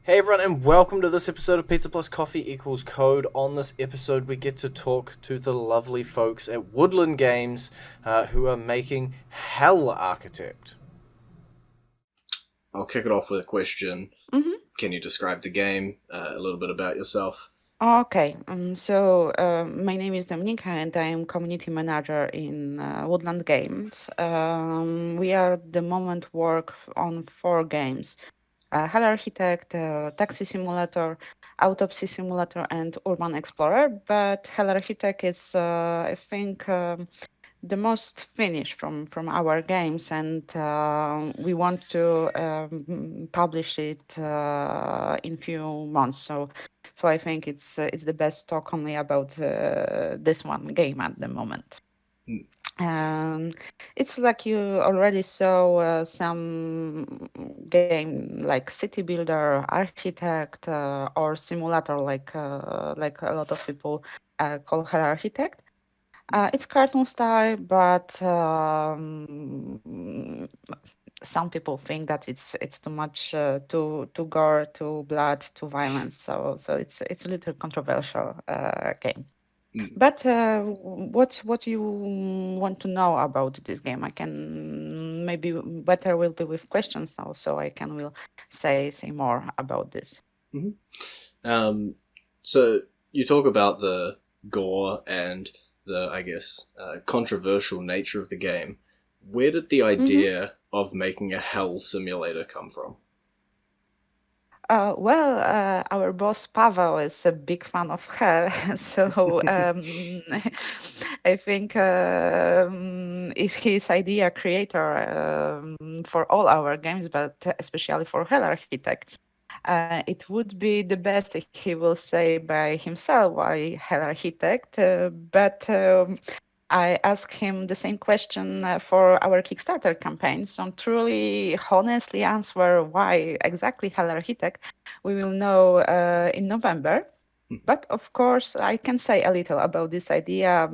Hey everyone, and welcome to this episode of Pizza Plus Coffee Equals Code. On this episode, we get to talk to the lovely folks at Woodland Games who are making Hell Architect. I'll kick it off with a question. hmm Can you describe the game, a little bit about yourself? Okay, my name is Dominika and I am community manager in Woodland Games. We are at the moment on 4 games. Hell Architect, Taxi Simulator, Autopsy Simulator, and Urban Explorer. But Hell Architect is, I think, the most finished from our games, and we want to publish it in few months. So I think it's the best talk only about this one game at the moment. Mm. Um, it's like you already saw some game like City Builder, Architect, or Simulator, like a lot of people call her Architect. It's cartoon style, but some people think that it's too much, too gore, too blood, too violence. So it's a little controversial game. Mm. But what you want to know about this game? I can maybe better will be with questions now, so I can will say more about this. Mhm. So you talk about the gore and the, I guess, controversial nature of the game. Where did the Mm-hmm. idea of making a hell simulator come from? Our boss Pavel is a big fan of her, so I think is his idea creator for all our games, but especially for Hell Architect. It would be the best if he will say by himself why Hell Architect, but I asked him the same question for our Kickstarter campaign. So truly, honestly answer why exactly Hell Architect, we will know in November. But of course, I can say a little about this idea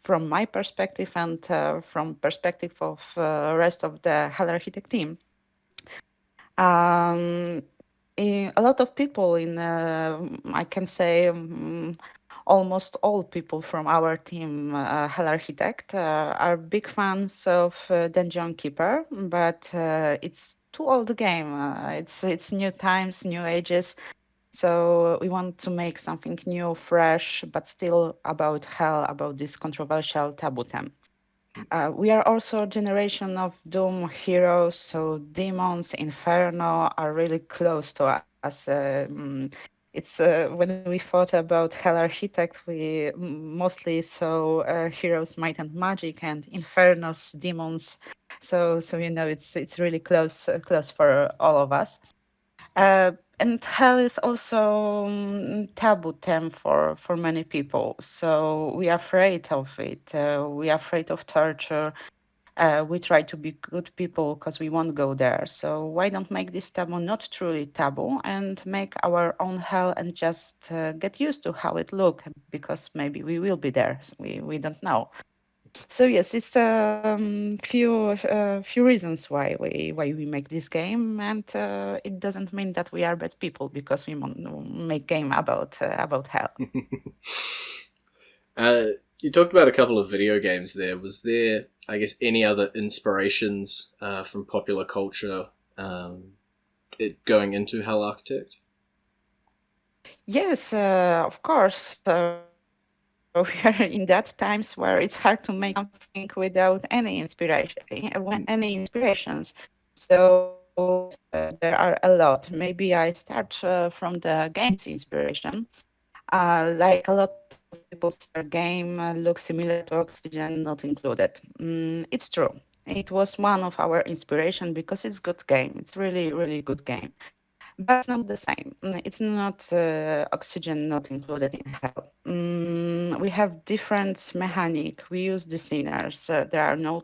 from my perspective and from perspective of rest of the Hell Architect team. Um, a lot of people I can say almost all people from our team, Hell Architect, are big fans of Dungeon Keeper, but it's too old game. It's new times, new ages. So we want to make something new, fresh, but still about hell, about this controversial taboo theme. We are also a generation of Doom heroes, so demons, Inferno are really close to us. It's when we thought about Hell Architect, we mostly saw heroes, might and magic, and Infernos, demons. So it's really close for all of us. And hell is also taboo term for many people. So we are afraid of it. We are afraid of torture. We try to be good people because we won't go there. So why don't make this taboo not truly taboo and make our own hell and just get used to how it look because maybe we will be there. So we don't know. So yes, it's few reasons why we make this game, and it doesn't mean that we are bad people because we make game about hell. uh, you talked about a couple of video games there. Was there, I guess, any other inspirations from popular culture going into Hell Architect? Yes, of course. We are in that times where it's hard to make something without any any inspirations. So there are a lot. Maybe I start from the games inspiration. Like a lot of people say, our game looks similar to Oxygen, not included. It's true. It was one of our inspiration because it's good game. It's really good game, but it's not the same. It's not Oxygen not included in hell. We have different mechanic. We use the sinners. There are no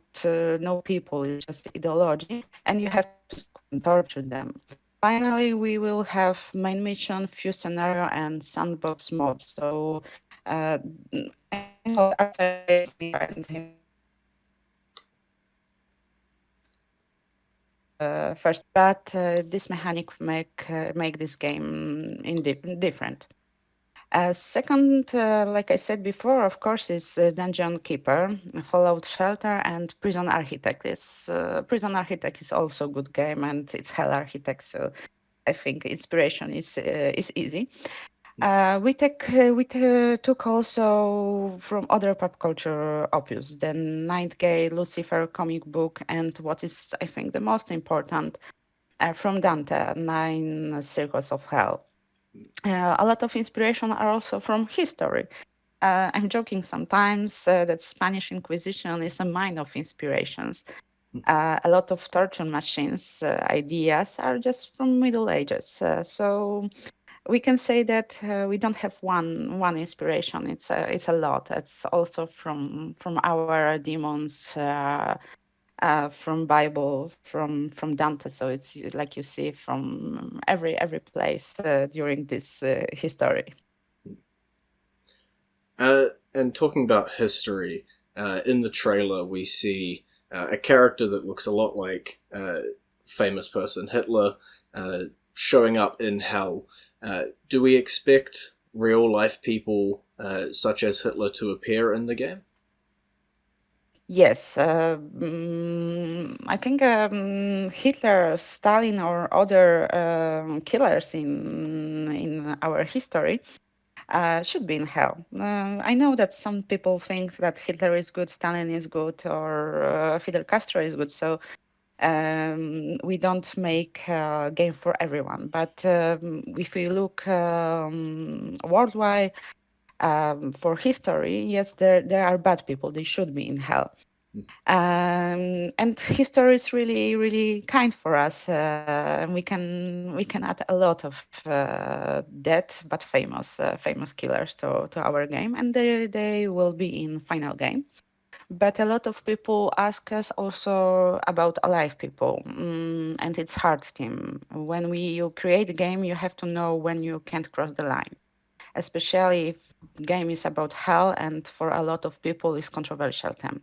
people. It's just ideology, and you have to torture them. Finally, we will have main mission, few scenario, and sandbox mode. So, uh, I know archetypes and first, but this mechanic make this game different. Second, like I said before, of course, is Dungeon Keeper, Fallout Shelter, and Prison Architect. Prison Architect is also a good game, and it's Hell Architect, so I think inspiration is easy. We took also from other pop culture opus, the Ninth Gate, Lucifer comic book, and what is I think the most important from Dante, Nine Circles of Hell. A lot of inspiration are also from history. I'm joking sometimes that Spanish Inquisition is a mine of inspirations. A lot of torture machines ideas are just from Middle Ages. So we can say that we don't have one inspiration. It's a lot. It's also from our demons, from Bible, from Dante. So it's like you see from every place during this history. And talking about history, in the trailer we see a character that looks a lot like famous person Hitler showing up in hell. Do we expect real life people such as Hitler to appear in the game? Yes, I think Hitler, Stalin, or other killers in our history should be in hell. I know that some people think that Hitler is good, Stalin is good, or Fidel Castro is good. So we don't make a game for everyone. But if we look worldwide for history, yes, there are bad people. They should be in hell. And history is really kind for us, and we can add a lot of dead but famous killers to our game, and they will be in final game. But a lot of people ask us also about alive people, and it's hard team. When you create a game, you have to know when you can't cross the line, especially if game is about hell, and for a lot of people is controversial theme.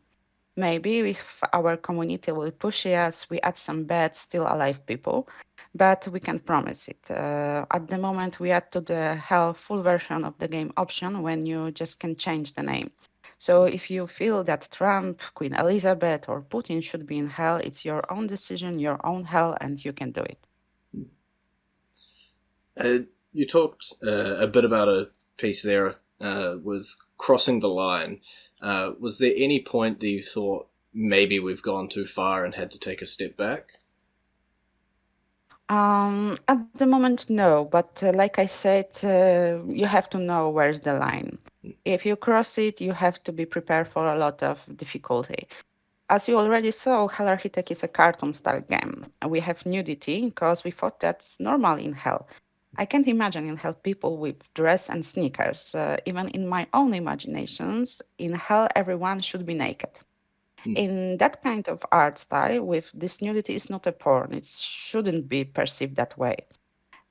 Maybe if our community will push us, we add some bad, still alive people, but we can promise it. At the moment, we add to the hell full version of the game option when you just can change the name. So if you feel that Trump, Queen Elizabeth, or Putin should be in hell, it's your own decision, your own hell, and you can do it. You talked a bit about a piece there with crossing the line. Was there any point that you thought maybe we've gone too far and had to take a step back? At the moment, no. But like I said, you have to know where's the line. If you cross it, you have to be prepared for a lot of difficulty. As you already saw, Hell Architect is a cartoon style game. We have nudity because we thought that's normal in Hell. I can't imagine in Hell people with dress and sneakers. Even in my own imaginations, in Hell everyone should be naked. In that kind of art style, with this nudity is not a porn. It shouldn't be perceived that way.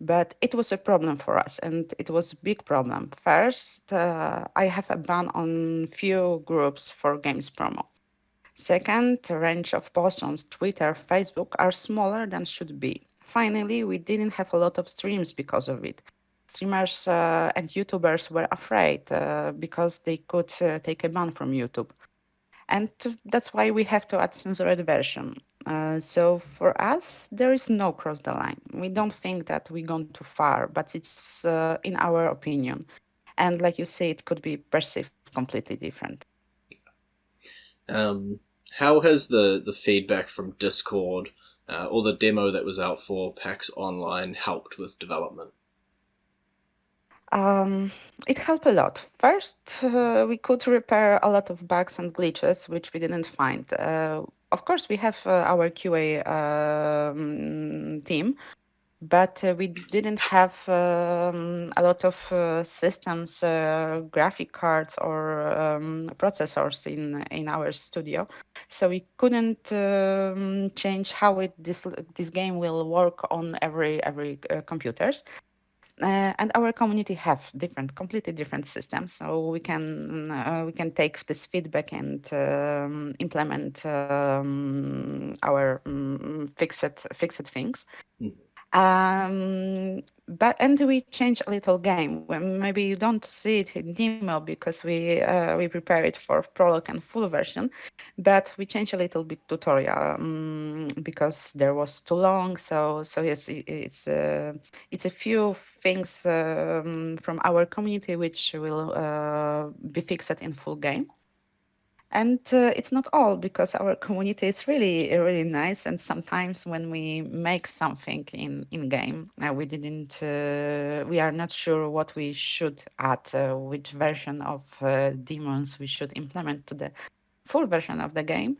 But it was a problem for us, and it was a big problem. First, I have a ban on few groups for games promo. Second, the range of posts on Twitter, Facebook are smaller than should be. Finally, we didn't have a lot of streams because of it. Streamers and YouTubers were afraid because they could take a ban from YouTube. And that's why we have to add censored version. So for us, there is no cross the line. We don't think that we've gone too far, but it's in our opinion. And like you say, it could be perceived completely different. How has the feedback from Discord or the demo that was out for PAX Online helped with development? Um, it helped a lot. First, we could repair a lot of bugs and glitches, which we didn't find. Of course, we have our QA team, but we didn't have a lot of systems, graphic cards, or processors in our studio, so we couldn't change how this game will work on every computers. And our community have completely different systems, so we can take this feedback and implement our fixed things. Mhm. But and we change a little game. Well, maybe you don't see it in demo because we prepare it for prologue and full version, but we change a little bit tutorial because there was too long. So yes, it's a few things from our community which will be fixed in full game. And it's not all because our community is really nice. And sometimes when we make something in game, we are not sure what we should add, which version of demons we should implement to the full version of the game.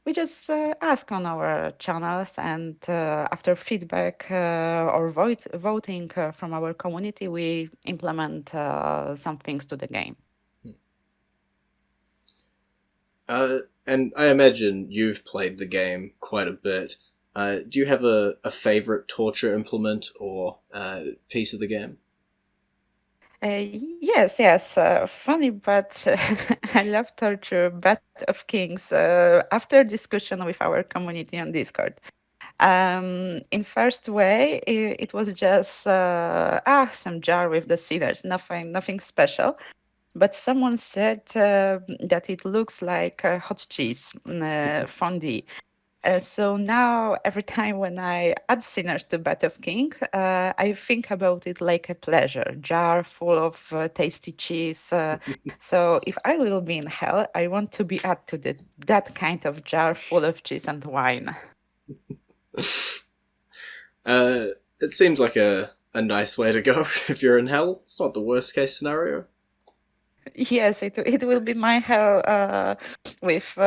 We just ask on our channels, and after feedback or voting from our community, we implement some things to the game. And I imagine you've played the game quite a bit. Do you have a favorite torture implement or piece of the game? Yes. Funny, but I love torture, Bat of Kings. After discussion with our community on Discord, in first way, it was just some jar with the cedars, nothing special. But someone said that it looks like hot cheese fondue. So now, every time when I add sinners to Bat of King, I think about it like a pleasure jar full of tasty cheese. So if I will be in hell, I want to be added to that kind of jar full of cheese and wine. It seems like a nice way to go if you're in hell. It's not the worst case scenario. Yes, it will be my hell with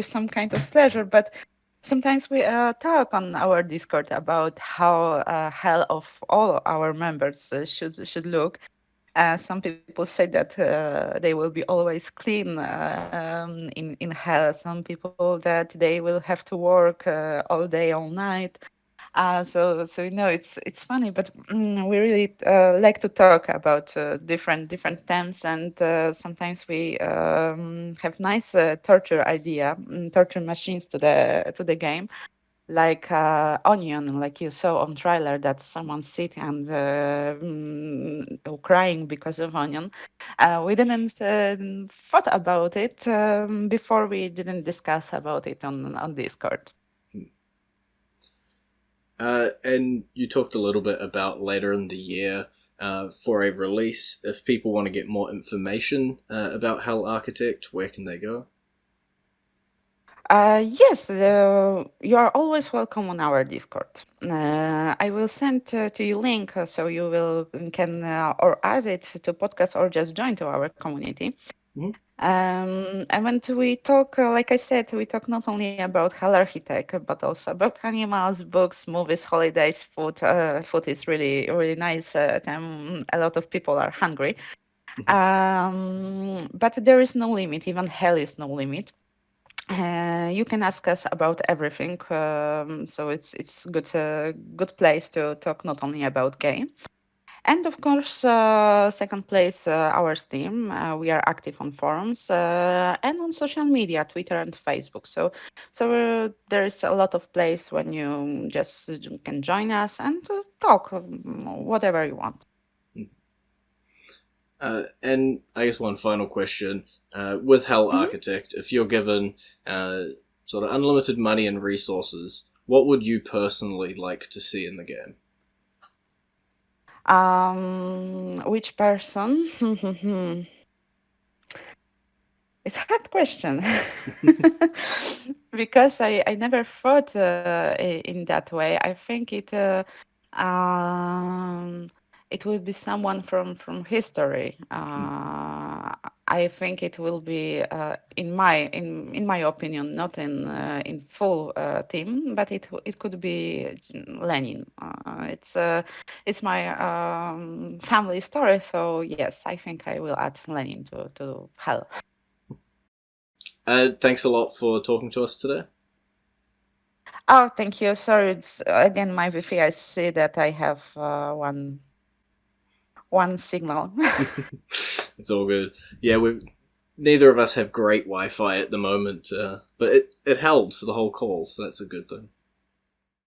some kind of pleasure, but sometimes we talk on our Discord about how hell of all our members should look. Some people say that they will be always clean in hell. Some people that they will have to work all day, all night. So it's funny, but we really like to talk about different themes, and sometimes we have nice torture machines to the game, like onion, like you saw on trailer that someone sit and crying because of onion. We didn't thought about it before. We didn't discuss about it on Discord. And you talked a little bit about later in the year for a release. If people want to get more information about Hell Architect, where can they go? Yes, you are always welcome on our Discord. I will send to you link so you will can or add it to podcast or just join to our community. Mhm. And when we talk, like I said, we talk not only about Hell Architect, but also about animals, books, movies, holidays, food. Food is really nice. A lot of people are hungry. But there is no limit. Even hell is no limit. You can ask us about everything. So it's good place to talk not only about game. And of course, second place, our Steam. We are active on forums and on social media, Twitter and Facebook. So there is a lot of place when you just can join us and talk whatever you want. And I guess one final question. With Hell Mhm. Architect, if you're given sort of unlimited money and resources, what would you personally like to see in the game? Which person? It's a hard question because I never thought in that way. I think um, it will be someone from history. I think it will be in my opinion, not in full team, but it could be Lenin. It's my family story, so yes, I think I will add Lenin to Hell. Thanks a lot for talking to us today. Oh, thank you. Sorry, it's again my Wi-Fi. I see that I have one. one signal. It's all good. Yeah, neither of us have great Wi-Fi at the moment, but it held for the whole call, so that's a good thing.